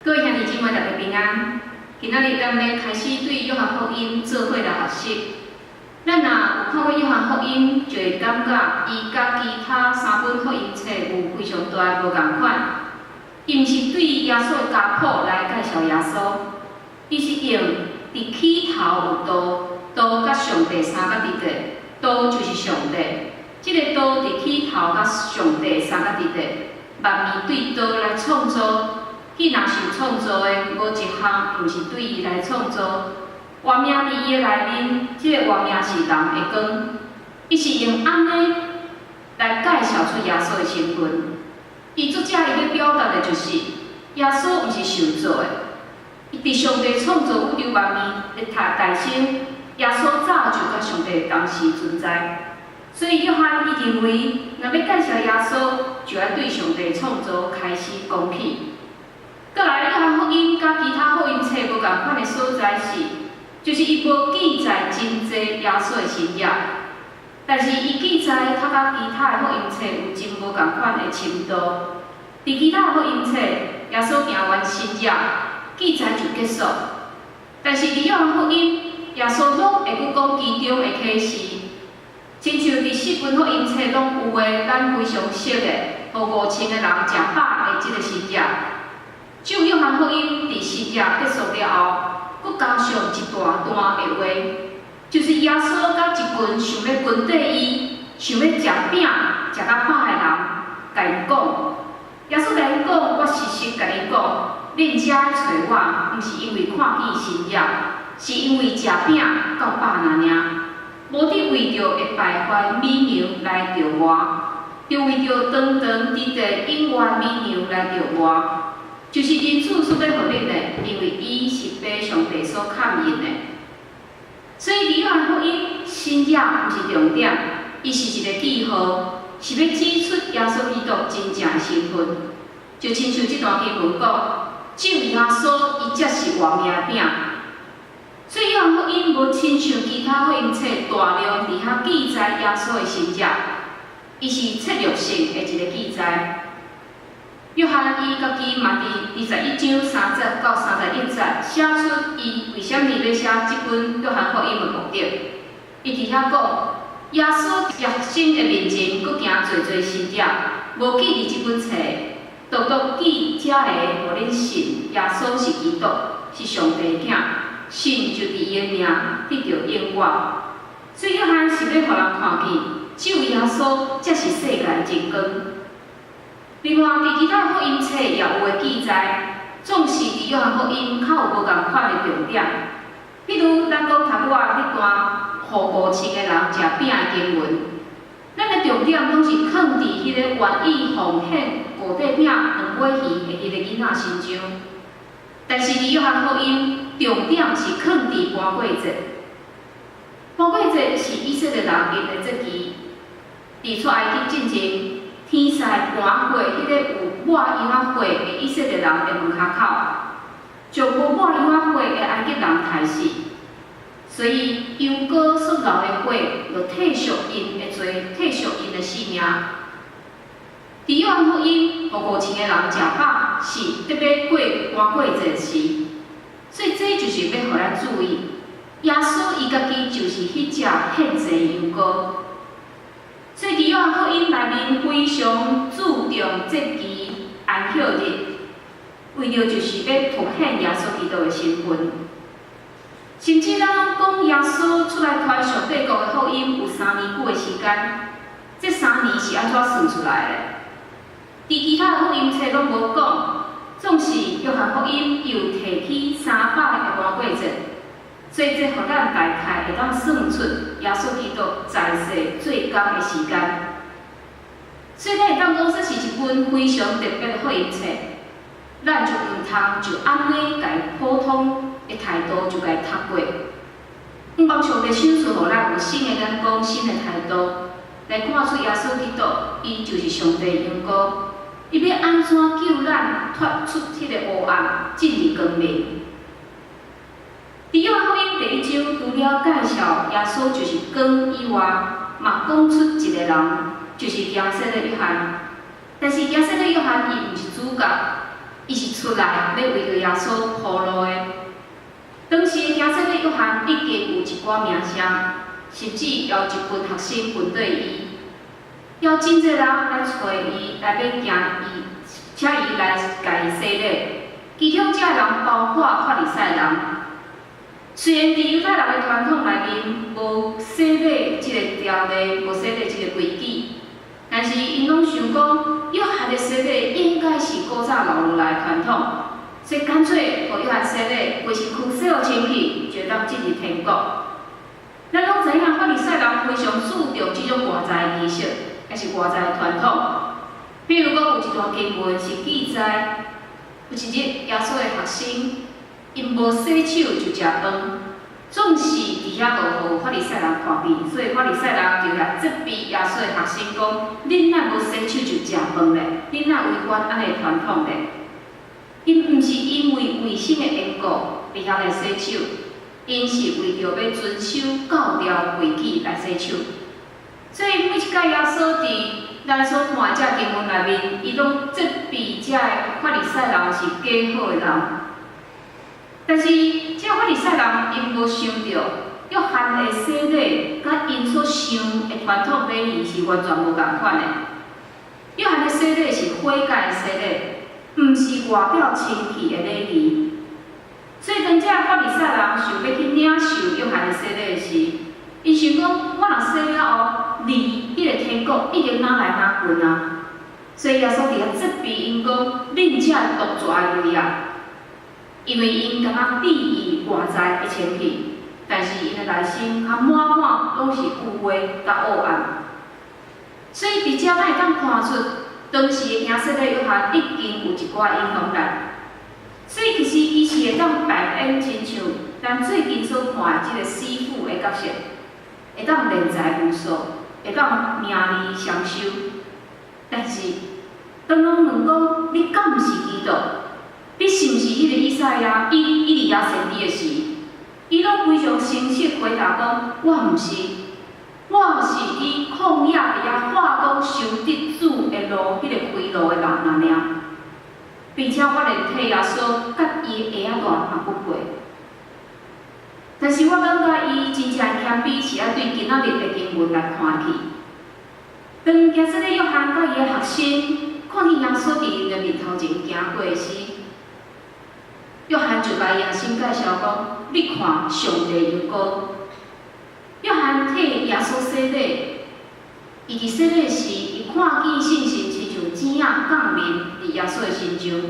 各位兄弟姊妹，大家平安。今仔日咱要开始对约翰福音做伙来学习。咱若有看过约翰福音，就会感觉伊甲其他三本福音册有非常大的无共款。伊毋是对耶稣的家谱来介绍耶稣，伊是用伫起头有道，道甲上帝三甲伫地，道就是上帝。即个道伫起头甲上帝三甲伫地，万物对道来创造。既然受创造的，无一项毋是对伊来创造。活命伫伊的内面，即个活命是人的光。伊是用安尼来介绍出耶稣的身份。伊作者伊要表达的就是，耶稣毋是受造的，伊伫上帝创造宇宙万物的诞生，耶稣早就甲上帝同时存在。所以约翰伊认为，若要介绍耶稣，就要对上帝创造开始讲起。再来，约翰福音甲其他福音册无共款的所在是，就是伊无记载真济耶稣的神迹，但是伊记载他甲其他的福音册有真无共款的深度。伫其他的福音册，耶稣行完神迹，记载就结束。但是伫约翰福音，耶稣拢会去讲其中的启示，亲像伫4本福音册拢有的，咱非常熟的，互5000个人食饱的即个神迹。就约翰福音伫神迹结束了后，佫加上一段段的话，就是耶稣甲一群想要跟缀伊、想要食饼、食甲饱的人，甲因讲：耶稣甲因讲，我实实甲你讲，恁遮来找我，毋是因为看见神迹，是因为食饼到饱那尔。无伫为着会败坏美牛来着我，就为着长长伫地永远美牛来着我。就是因主所要互恁的，因为伊是被上帝所看印的。所以伫约翰福音，神迹毋是重点，伊是一个记号，是要指出耶稣基督真正的身份。就亲像这段经文讲，只有耶稣伊才是活命饼。所以约翰福音无亲像其他福音册大量伫遐记载耶稣的神迹，伊是策略性的一个记载。约翰伊家己嘛伫21章30到31节写出伊为虾米要写这本约翰福音的目的。伊伫遐讲，耶稣肉身的面前，佫行侪侪神迹，无记伫这本册，独记遮个，互恁信耶稣是基督，是上帝的囝，信就伫伊的名得到永远。所以约翰是要互人看见，只有耶稣才是世界的真光。另外，伫其他福音册也有的记载，总是伫约翰福音较有无共款的重点。比如，咱讲头拄仔迄段互5000个人食饼的经文，咱的重点拢是放伫迄个愿意奉献五块饼、2尾鱼的迄个囡仔身上。但是伫约翰福音，重点是放伫搬过节。搬过节是以色列人因的节期，伫出埃及进前。天使搬过迄个有抹油仔火的以色列人的门骹口，将无抹油仔火的埃及人杀死。所以油膏所流的火，就退赎因的罪，退赎因的性命。伫约翰福音，互5000个人食饱，是特别过搬过节时。所以这就是要互咱注意，耶稣伊家己就是迄只献祭油膏。所以伫约翰福音内面非常注重节期安息日，为了就是要凸显耶稣基督的身份。甚至咱讲耶稣出来传上帝国的福音有3年久的时间，这3年是安怎算出来的？伫其他福音册拢无讲，总是约翰福音又提起300个搬过节。所以，这互咱大概会当算出耶稣基督在世最高的时间。所以，咱会当讲这是一本非常特别的福音册，咱就毋通就安尼家普通的态度就家读过。毋望上帝赏赐互咱有新的眼光、新的态度，来看出耶稣基督，伊就是上帝的羊羔，伊要安怎救咱脱出迄个黑暗，进入光明。伫约翰福音第1章，除了介绍耶稣就是光以外，嘛讲出一个人，就是亚瑟的约翰。但是亚瑟的约翰伊毋是主角，伊是出来要为着耶稣铺路的。当时行说的约翰已经有一寡名声，甚至有一群学生跟对伊，要真侪人来找伊，来要惊伊，请伊来甲伊洗礼。其中这人包括法利赛人。虽然伫犹太人的传统内面无洗礼即个条例，无洗礼即个规矩，但是因拢想讲，约翰的洗礼应该是古早留落来的传统，所以干脆互约翰洗礼，规身躯洗互清气，就当进入天国。咱拢知影，法利赛人非常注重即种外在的仪式，也是外在的传统。比如讲，有一段经文是记载，有一日耶稣的学生因无洗手就食饭，总是伫遐落互法利赛人看见，所以法利赛人就来责备耶稣的学生讲：恁哪无洗手就食饭咧？恁哪违反安尼传统咧？因毋是因为卫生的缘故伫遐来洗手，因是为着要遵守教条规矩来洗手。所以每一届耶稣伫咱所看的这经文内面，伊拢责备这法利赛人是假好的人。但是，这法利赛人因无想到，约翰的洗礼甲因所想的传统礼仪是完全无共款的。约翰的洗礼是悔改的洗礼，毋是外表清气的礼仪。所以，当这法利赛人想要去领受约翰的洗礼时，伊想讲：我若洗了后，离迄个天国一定哪来哪近啊！所以耶稣伫遐责备因讲：恁这独拽类啊！因为因敢若利益外在的清气，但是因的内心较满满拢是污秽甲黑暗。所以伫遮咱会当看出，当时的行洗礼约翰已经有一寡影响力。所以其实伊是会当扮演亲像咱最近所看的即个师傅的角色，会当练财无数，会当名利双收。但是，当人问讲你敢毋是基督？你是毋是迄个以赛亚、以利亚先知的时，伊拢非常诚实回答讲：我毋是，我是伫旷野伫遐化工修得主的路，迄个开路的人尔。并且我连替耶稣甲伊的下仔大嘛不配。但是我感觉伊真正谦卑，是要对今仔日的经文来看去。当行洗礼约翰甲伊的学生看见耶稣伫因的面头前行过时，约翰就甲伊学生介绍讲：你看上帝有光。约翰替耶稣洗礼，伊伫洗礼时，伊看见圣神亲像剪仔降临伫耶稣的身上。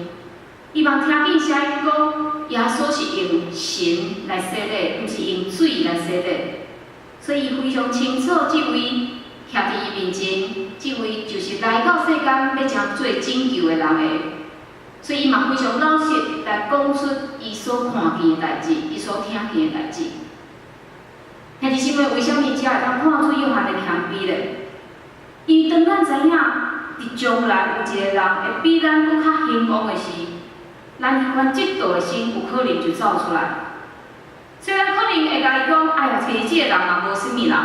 伊嘛听见声音讲，耶稣是用神来洗礼，毋是用水来洗礼。所以伊非常清楚，即位徛伫伊面前，即位就是来到世间要将做拯救的人的。所以伊嘛非常老实来讲出伊所看见的代志，伊所听见的代志。但是因为为什么只会当看出约翰的谦卑咧？因为当咱知影，伫将来有一个人会比咱搁较兴旺的时，咱迄款嫉妒的心有可能就走出来。虽然可能会甲伊讲，哎呀，其实即个人嘛无啥物人，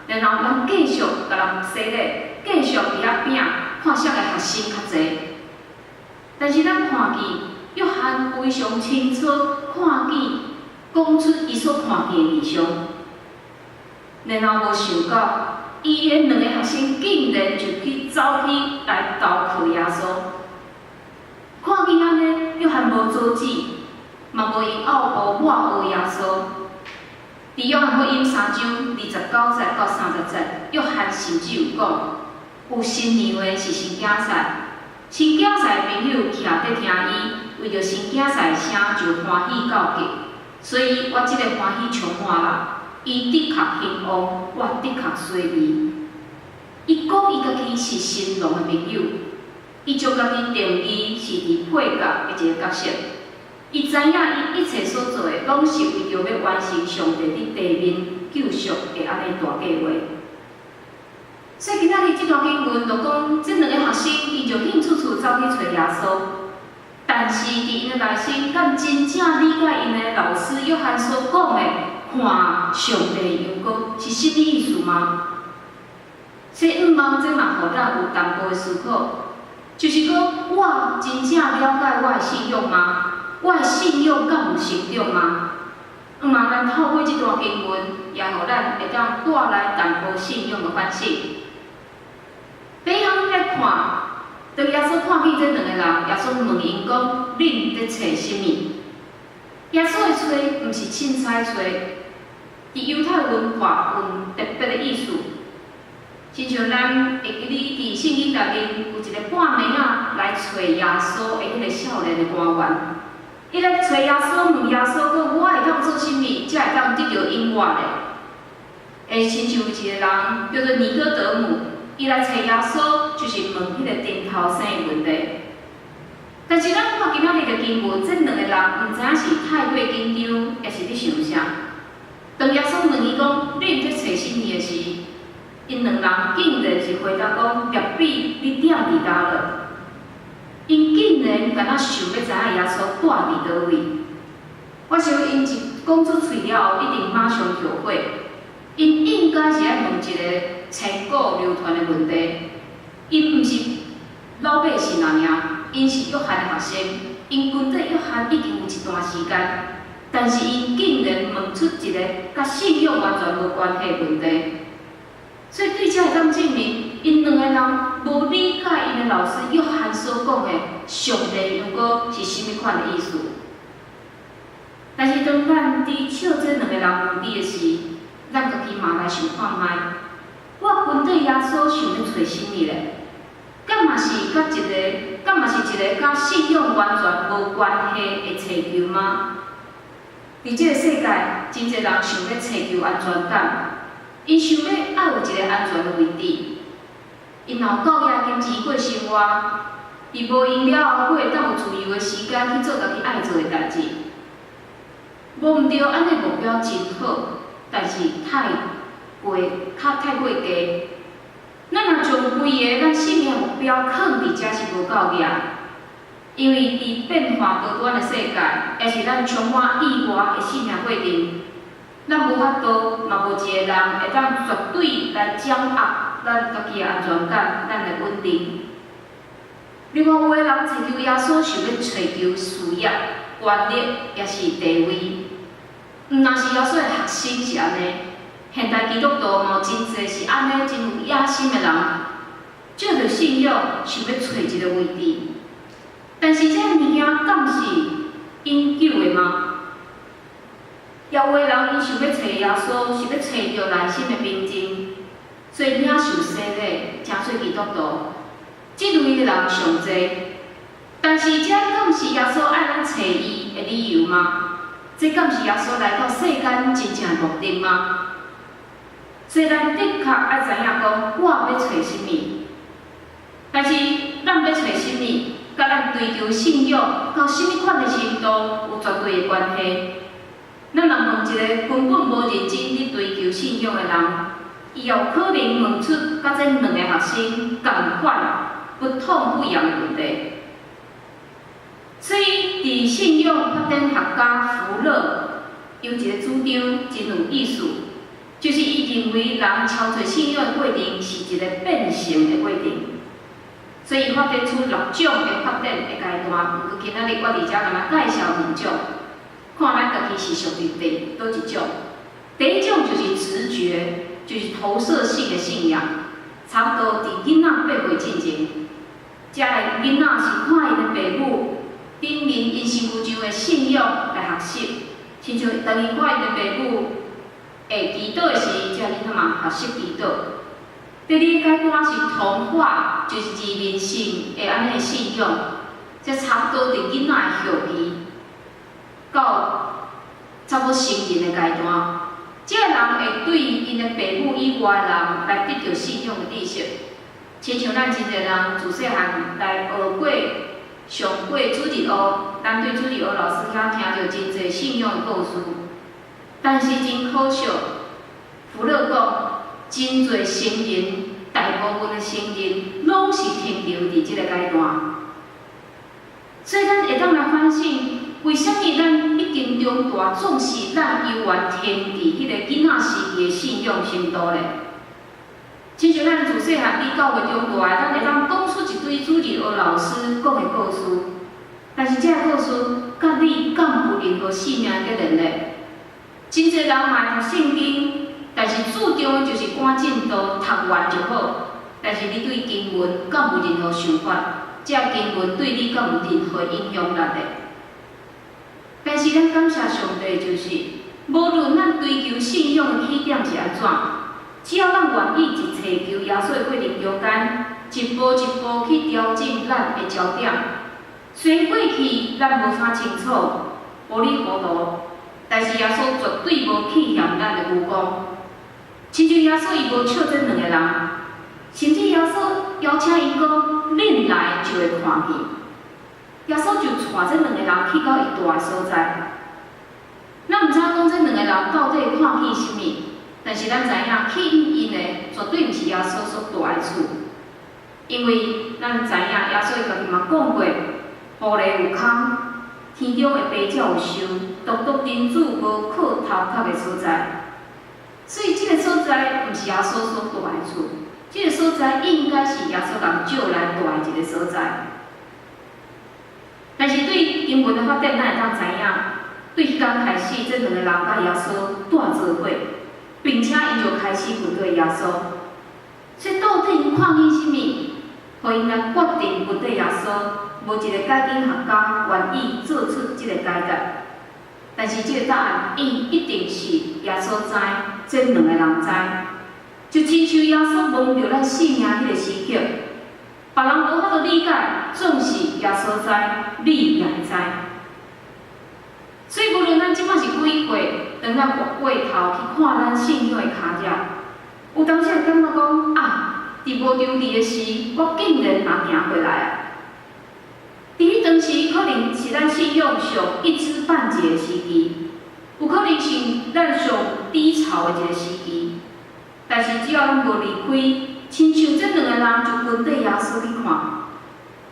然后咱继续甲人洗礼，继续伫遐拼，看谁的学生较侪。但是咱看见约翰非常清楚看见，讲出伊所看见的异象，然后无想到，伊的两个学生竟然就去走去来投靠耶稣。看见安尼，约翰无阻止，嘛无用拗步抹黑耶稣。伫约翰福音3章29节到30节，约翰甚至有讲，有新娘的是新囝婿，新囝婿的朋友徛伫听伊，为着新囝婿的声就欢喜到极，所以我即个欢喜充满啦。伊的确兴旺，我的确衰微。伊讲伊家己是新郎的朋友。伊就家己定义是伫配角的一个角色，伊知影伊一切所做的，拢是为着要完成上帝伫地面救赎的安尼大计划。所以今仔日这段经文就讲，这两个学生伊就兴处处走去找耶稣，但是伫因的内心，敢真正理解因的老师约翰所讲的看上帝阳光是什么意思吗？所以毋茫这嘛互咱有淡薄的思考。就是讲，我真真正了解我的信仰吗？我的信仰敢有成长吗？嘛，咱透过这段经文，也互咱会当带来淡薄信仰的反省。第一项来看，当耶稣看见这两个人，耶稣问因讲：恁在找什么？耶稣的找，毋是凊彩找，伫犹太文化有特别的意思。亲像咱会记哩，伫圣经内面有一个半暝仔来找耶稣的迄个少年的官员，伊来找耶稣，问耶稣讲：我会当做什么，才会当得到永活的？亲像有一个人叫做尼哥德姆，伊来找耶稣，就是问迄个顶头生的问题。但是咱看今仔日的经文，这两个人毋知影是太过紧张，还是咧想啥。当耶稣问伊讲：恁在找什么的时，因两人竟然是回答讲：rabbi，你踮伫倒了？因竟然敢若想要知影耶稣住伫倒位。我想因一讲出嘴了后，一定马上后悔。因应该是爱问一个千古流传的问题。因毋是老百姓尔，因是约翰的学生，因跟着约翰已经有一段时间，但是因竟然问出一个甲信仰完全无关系的问题。所以对这会当证明，因两个人无理解因的老师约翰所讲的上帝如果是甚物款的意思。但是当咱伫笑这两个人问题的时，咱家己嘛来想看卖，我跟对耶稣想要找什么咧？敢嘛是一个甲信仰完全无关系的找求吗？伫这个世界，真侪人想要找求安全感。因想要爱有一个安全的位置，因有够业金钱过生活，伫无闲了后，会当有自由的时间去做家己爱做的代志。无毋对，安尼目标真好，但是太过低。咱若将规个咱生命目标放伫遮是无够业，因为伫变化多端的世界，也是咱充满意外的生命过程。咱无法度，嘛无一个人会当绝对来掌握咱家己的安全感、咱的稳定。另外，有个人追求耶稣，想要追求事业、权力，也是地位。若是耶稣的学生是安尼，现代基督徒嘛有真侪是安尼真有野心的人，借着信仰想要找一个位置。但是这物件敢是永久的吗？也有个人因想要找耶稣，想要找到内心的平静，所以领受洗礼，真做基督徒。这类的人上侪，但是这敢是耶稣爱咱找伊的理由吗？这敢是耶稣来到世间真正的目的吗？所以咱的确爱知影讲，我要找什么，但是咱要找什么，甲咱追求信仰到什么款的程度有绝对的关系。咱若问一个根本无认真伫追求信仰的人，伊有可能问出甲这两个学生同款不痛不痒的问题。所以，伫信仰发展学家福勒有一个主张真有意思，就是伊认为人超出信仰的过程是一个变成的过程。所以，发展出6种的发展的阶段。不过，今仔日我伫遮甲咱介绍2种。看咱家己是属于倒一种。第一种就是直觉，就是投射性的信仰，差不多伫囡仔8岁之前，遮个囡仔是看因的父母顶面因身躯上的信仰来学习，亲像当伊看因的父母会祈祷的时，遮囡仔嘛学习祈祷。第二个阶段是同化，就是自然性的安尼的信仰，这差不多伫囡仔的后期。到差不多成人的阶段，这个人会对因的父母以外的人来得到信仰的知识。亲像咱真侪人自细汉来学过、上过主日学，咱对主日学老师遐听到真侪信仰的故事。但是真可惜，福勒讲，真侪成人，大部分的成人拢是停留伫这个阶段。所以咱会当来反省。为什么咱已经长大，总是咱犹原停伫迄个囡仔时期的信仰程度咧？亲像咱自细汉伫教会长大，咱会当讲出一堆主日学老师讲的故事，无性命嘅能力。真侪人嘛读圣经，但是注重的就是赶进度读完就好。但是你对经文敢有任何想法？这经文对你敢有任何影响力的？但是咱感谢上帝，就是无论咱追求信仰的起点是安怎，只要咱愿意一切求耶稣的过程中间，一步一步去调整咱的焦点。虽然过去咱无啥清楚、糊里糊涂，但是耶稣绝对无弃嫌咱的有功。亲像耶稣伊无笑这两个人，甚至耶稣邀请伊讲：“恁来就会看见。”耶稣就带这两个人去到伊住的所在。咱毋知影讲这两个人到底看见甚物，但是咱知影去因的绝对毋是耶稣所住的厝，因为咱知影耶稣伊家己嘛讲过，土地有空，天中的白鸟有收，独独人子无靠头壳的所在。所以，这个所在毋是耶稣所住的厝，这个所在应该是耶稣人借来住的一个所在。但是对经文的发展，咱会当知影，对迄天开始，这两个人甲耶稣住做伙，并且伊就开始面对耶稣。所以到底因看见甚物，互因来决定面对耶稣，无一个解经学家愿意做出这个解答。但是这个答案一定是耶稣知，这两个人知。就亲像耶稣摸着咱性命迄个时刻，别人无法度理解，总是耶稣知，你也会知。所以无论咱即摆是几岁，当咱回过头去看咱信仰的脚印，有当时会感觉讲啊，伫无中意的时，我竟然也行回来啊！伫迄当时，可能是咱信仰上一知半解的时期，有可能是咱上低潮的一个时期。但是只要咱无离开，亲像这两个人就跟对耶稣去看。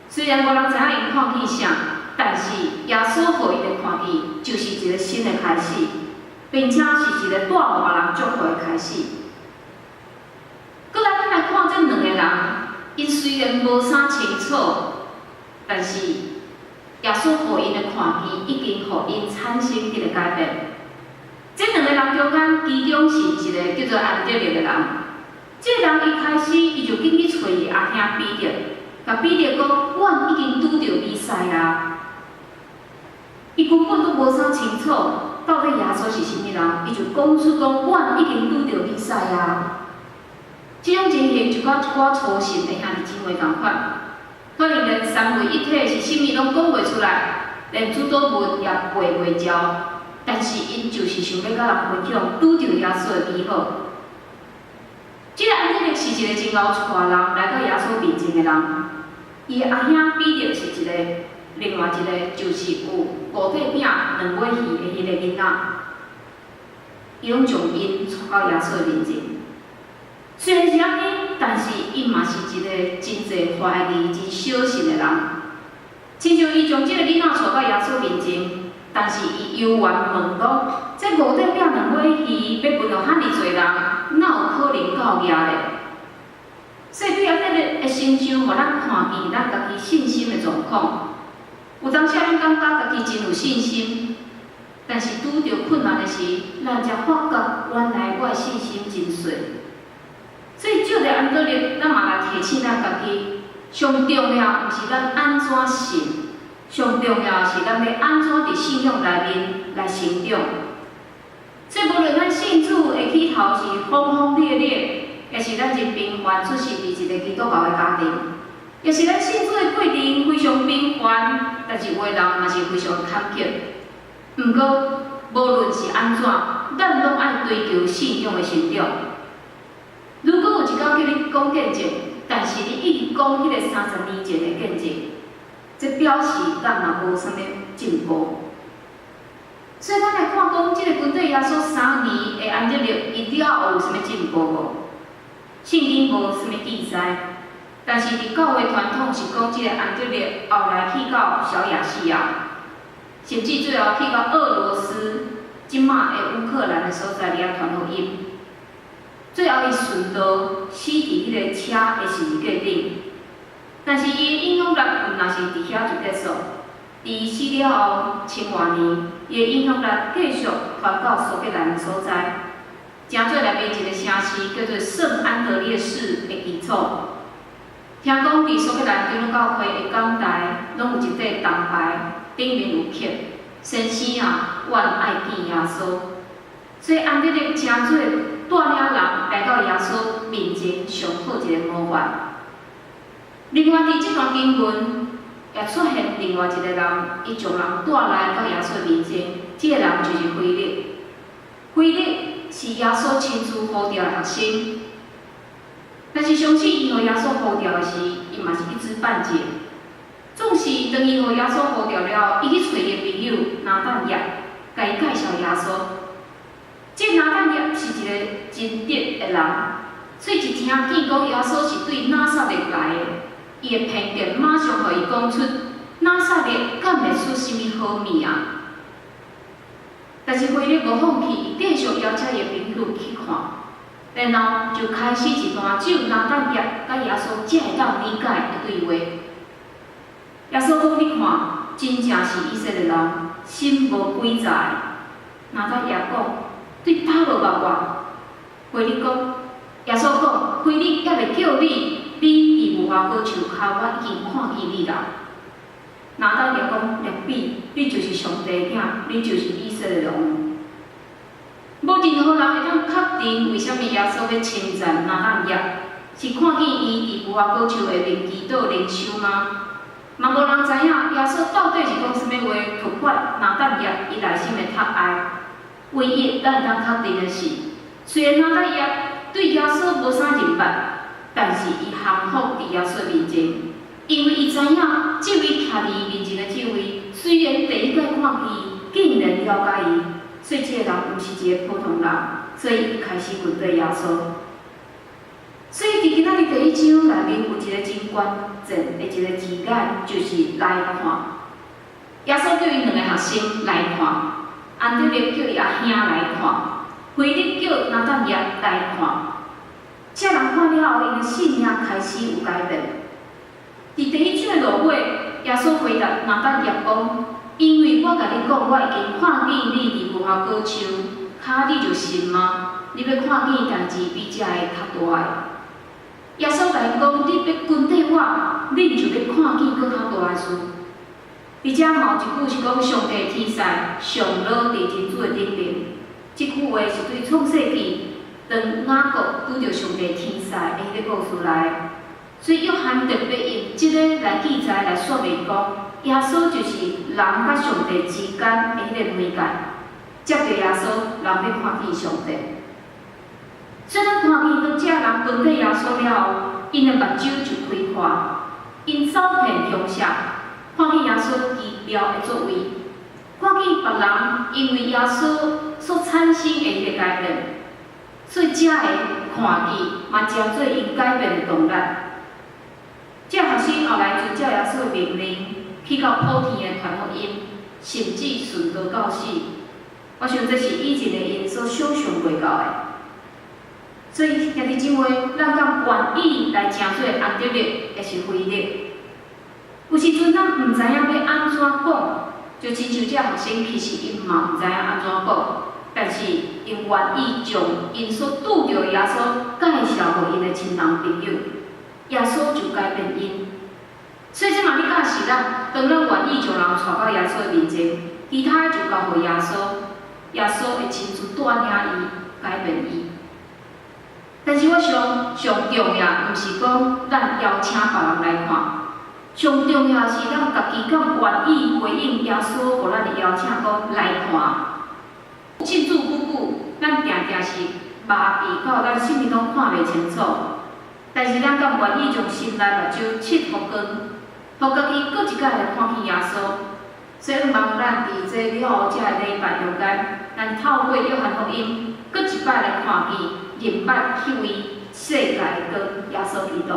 虽然无人知影因看见啥，但是耶稣互伊的看见，就是一个新的开始，并且是一个带互别人祝福的开始。搁来，咱来看这两个人，因虽然无啥清楚，但是耶稣互因的看见，已经互因产生一个改变。这两个人中间，其中是一个叫做安德烈的人。这个人一开始，伊就紧去找伊阿兄彼得，甲彼得讲：“阮已经拄着弥赛亚。”伊根本都无啥清楚，到底耶稣是甚物人，伊就讲出讲：“阮已经拄着弥赛亚。”这种情形就甲一寡初信的兄弟姊妹同款，可能连三位一体是甚物拢讲袂出来，连主祷文也背袂照。但是因就是想要甲人分享拄着耶稣的美好。这个安德烈是一个真够带人来到耶稣面前的人。伊的阿兄彼得是另外一个就是有五块饼、两尾鱼的迄个囡仔，伊拢将因带到耶稣面前。虽然是安尼，但是伊嘛是一个真侪怀疑、真小心的人。亲像伊将这个囡仔带到耶稣面前。但是伊犹原问讲：“这五块饼两尾鱼要分互遐尼侪人，哪有可能够额咧？”所以对安德烈的心伤，互咱看见咱家己信心的状况。有当时咱感觉家己真有信心，但是拄着困难的时，咱才发觉原来我的信心真衰。所以借着安德烈，咱嘛来提醒咱家己，上重要毋是咱安怎信。上重要是咱要安怎伫信仰内面来成长。所以无论咱信主的起头是轰轰烈烈，也是咱真平凡出世伫一个基督教的家庭，也是咱信主的过程非常平凡，但是有的人嘛是非常坎坷。毋过无论是安怎，咱拢爱追求信仰的成长。如果有一天叫你讲见证，但是你一直讲迄个30年前的见证。这表示咱嘛无啥物进步，所以咱来看讲，这个跟对耶稣3年的安德烈，伊了有啥物进步无？圣经无啥物记载，但是伫教会传统是讲，这个安德烈后来去到小亚细亚，甚至最后去到俄罗斯，即马的乌克兰的所在里啊传福音。最后伊顺道死伫迄个车的十字架顶。但是伊的影响力毋若是伫遐就结束，伫死了后千多年，伊的影响力继续传到苏格兰所在。正做内面一个城市叫做圣安德烈市的基础。听讲伫苏格兰基督教会的讲台，拢有一块铜牌，顶面有刻“先生啊，阮爱见耶稣”。所以安德烈真做带领人来到耶稣面前上好一个模范。另外，伫这段经文也出现另外一个人，伊将人带来到耶稣面前，这个人就是腓力。腓力是耶稣亲自呼召的学生，但是相信伊互耶稣呼召的时，伊嘛是一知半解。总是当伊互耶稣呼召了，伊去找伊的朋友拿但业，甲伊介绍耶稣。这拿但业是一个真德的人，所以一听见讲耶稣是对拿撒勒来的，伊的偏见马上互伊讲出拿撒勒敢袂出甚物好物啊！但是腓力无放弃，伊继续邀请伊的朋友去看，然后就开始一段只有拿但业甲耶稣才会当理解的对话。耶稣讲：“你看，真正是以色列人，心无鬼诈。”拿但业讲：“对打无目我。”腓力讲：“耶稣讲，腓力也袂叫你，你伫无花果树下，我已经看见你啦。”拿但业讲：“rabbi，你就是上帝囝，你就是以色列人。”无任何人会当确定为虾米耶稣要称赞拿但业，是看见伊伫无花果树下面祈祷灵修吗？嘛无人知影耶稣到底是讲啥物话突发拿但业伊内心的ทัก爱。唯一咱会当确定的是，虽然拿但业对耶稣无啥认捌，但是伊降服伫耶稣面前，因为伊知影这位徛伫伊面前的这位，虽然第一摆看伊，竟然了解伊，所以这个人毋是一个普通人，所以伊开始问对耶稣。所以伫今仔日第一章内面有一个真关键的一个字眼，就是来看。耶稣叫伊两个学生来看。安德烈叫伊阿兄来看，腓力叫拿但业来看。这人看了后，因的信仰开始有改变。伫第一章的落尾，耶稣回答拿但业讲：“因为我甲你讲，我已经看见你伫无花果树，你就信吗？你要看见代志比这个较大的。”耶稣甲伊讲：“你要跟缀我，恁就要看见搁较大的事。”而且嘛有一句是讲上帝天使上落伫天主的顶面，这句话是对创世纪当雅各拄着上帝天使的迄个故事来。所以约翰特别用这个来记载来说明讲，耶稣就是人甲上帝之间的迄个媒介。接着耶稣，人要看见上帝。所以咱看见当这人跟缀耶稣了后，因的目睭就开阔，因走遍乡下。看见耶稣奇妙的作为，看见别人因为耶稣所产生的迄个改变，所以这个看见嘛真做因改变的动力。这学生后来遵照耶稣的命令，去到普天的传福音，甚至顺道到死。我想这是以前的因所想象袂到的。所以兄弟姊妹，咱敢愿意来正做安德烈，也是腓力。有时阵咱毋知影要安怎讲，就亲像这学生，其实因嘛毋知影安怎讲，但是因愿意将因所拄着耶稣介绍互因的亲人朋友，耶稣就改变因。所以这嘛你假是咱，当咱愿意将人带到耶稣的面前，其他就交互耶稣，耶稣会亲自带领伊，改变伊。但是我想，上重要毋是讲咱邀请别人来看。上重要是咱家己敢愿意回应耶稣互咱的邀请，讲来看。信主久久，咱定定是麻痹到咱什物拢看袂清楚。但是咱敢愿意将心内目睭切互光，互家己搁一摆来看见耶稣。所以望咱伫这了后这个礼拜中间，咱透过约翰福音，搁一摆来看见认捌迄位世界的光耶稣基督。